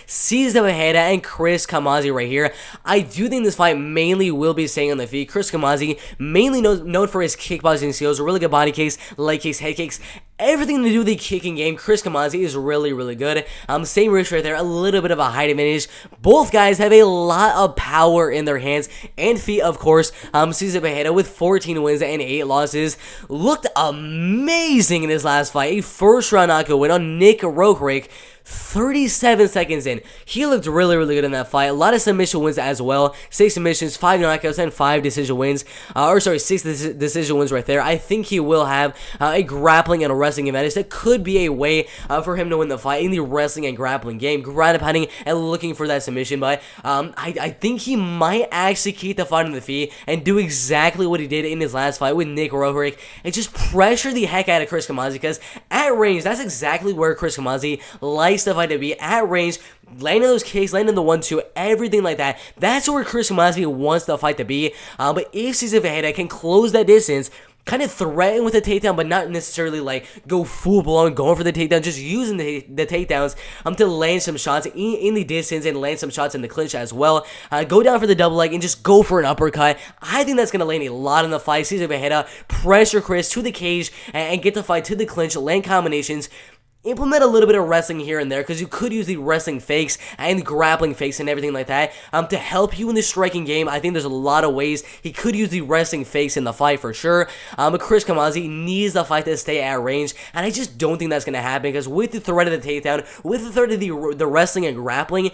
Cezar and Chris Camozzi right here. I do think this fight mainly will be staying on the feet. Chris Camozzi, mainly known for his kickboxing skills, really good body kicks, leg kicks, head kicks, everything to do with the kicking game. Chris Camozzi is really, really good. Same wrist right there, a little bit of a height advantage. Both guys have a lot of power in their hands and feet, of course. Cezar with 14 wins and 8 losses. Looked amazing in his last fight. A first-round knockout win on Nick Rohrig. 37 seconds in. He looked really, really good in that fight. A lot of submission wins as well. 6 submissions, 5 knockouts, and 5 decision wins. 6 decision wins right there. I think he will have a grappling and a wrestling advantage. That could be a way for him to win the fight in the wrestling and grappling game. Ground pounding and looking for that submission. But I think he might actually keep the fight on the feet and do exactly what he did in his last fight with Nick Rohrig and just pressure the heck out of Chris Camozzi, because at range, that's exactly where Chris Camozzi likes the fight to be. At range, landing those kicks, landing the 1-2, everything like that. That's where Chris Camozzi wants the fight to be. But if Cezar can close that distance, kind of threaten with a takedown, but not necessarily like go full blown going for the takedown, just using the takedowns to land some shots in the distance and land some shots in the clinch as well. Go down for the double leg and just go for an uppercut. I think that's going to land a lot in the fight. Cezar pressure Chris to the cage and get the fight to the clinch, land combinations. Implement a little bit of wrestling here and there, because you could use the wrestling fakes and grappling fakes and everything like that to help you in the striking game. I think there's a lot of ways he could use the wrestling fakes in the fight for sure. But Chris Camozzi needs the fight to stay at range, and I just don't think that's going to happen, because with the threat of the takedown, with the threat of the wrestling and grappling,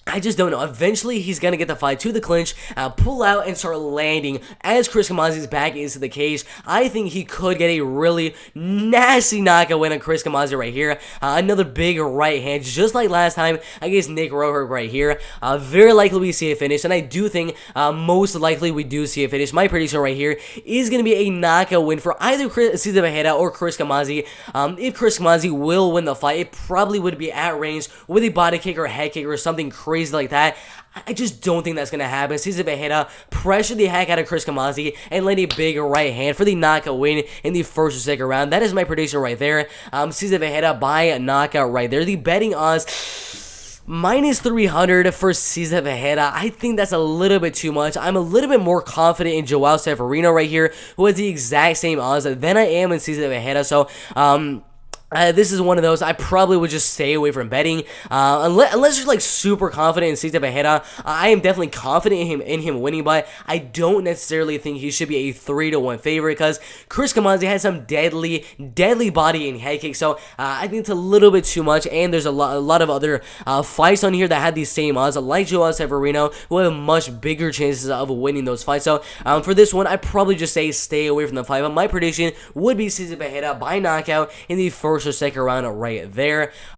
I just don't know. Eventually, he's going to get the fight to the clinch, pull out, and start landing as Chris Camozzi's back into the cage. I think he could get a really nasty knockout win on Chris Camozzi right here. Another big right hand, just like last time against Nick Rohrig right here. Very likely we see a finish, and I do think most likely we do see a finish. My prediction right here is going to be a knockout win for either Cezar or Chris Camozzi. If Chris Camozzi will win the fight, it probably would be at range with a body kick or head kick or something crazy like that. I just don't think that's going to happen. Cezar pressure the heck out of Chris Camozzi and land a big right hand for the knockout win in the first or second round. That is my prediction right there. Cezar by a knockout right there. The betting odds -300 for Cezar. I think that's a little bit too much. I'm a little bit more confident in Joao Severino right here, who has the exact same odds than I am in Cezar. So, this is one of those I probably would just stay away from betting, unless you're like super confident in Cezar. I am definitely confident in him winning, but I don't necessarily think he should be a 3-1 favorite, because Chris Camozzi has some deadly body and head kicks. So I think it's a little bit too much, and there's a lot of other fights on here that had these same odds, like Joao Severino, who have much bigger chances of winning those fights. So for this one, I probably just say stay away from the fight. But my prediction would be Cezar by knockout in the first or second round right there.